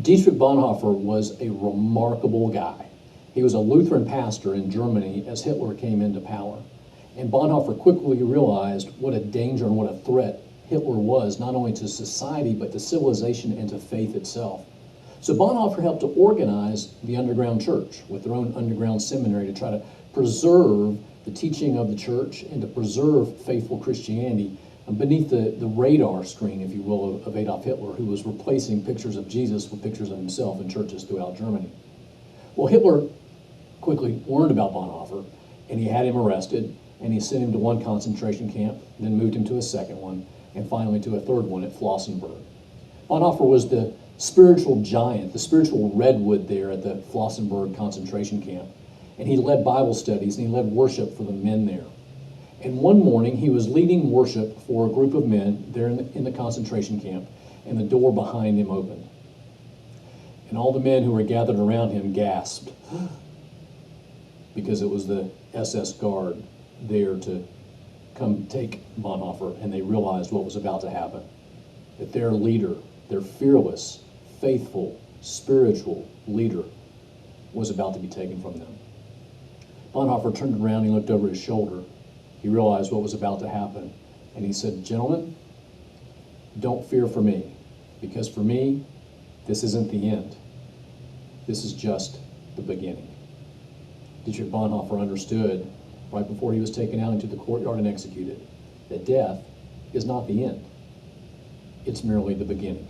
Dietrich Bonhoeffer was a remarkable guy. He was a Lutheran pastor in Germany as Hitler came into power. And Bonhoeffer quickly realized what a danger and what a threat Hitler was, not only to society, but to civilization and to faith itself. So Bonhoeffer helped to organize the underground church with their own underground seminary to try to preserve the teaching of the church and to preserve faithful Christianity beneath the radar screen, if you will, of Adolf Hitler, who was replacing pictures of Jesus with pictures of himself in churches throughout Germany. Well, Hitler quickly learned about Bonhoeffer, and he had him arrested, and he sent him to one concentration camp, then moved him to a second one, and finally to a third one at Flossenburg. Bonhoeffer was the spiritual giant, the spiritual redwood there at the Flossenburg concentration camp, and he led Bible studies and he led worship for the men there. And one morning, he was leading worship for a group of men there in the concentration camp, and the door behind him opened. And all the men who were gathered around him gasped, because it was the SS guard there to come take Bonhoeffer, and they realized what was about to happen. That their leader, their fearless, faithful, spiritual leader, was about to be taken from them. Bonhoeffer turned around, he looked over his shoulder. He realized what was about to happen, and he said, "Gentlemen, don't fear for me, because for me, this isn't the end. This is just the beginning." Dietrich Bonhoeffer understood, right before he was taken out into the courtyard and executed, that death is not the end. It's merely the beginning.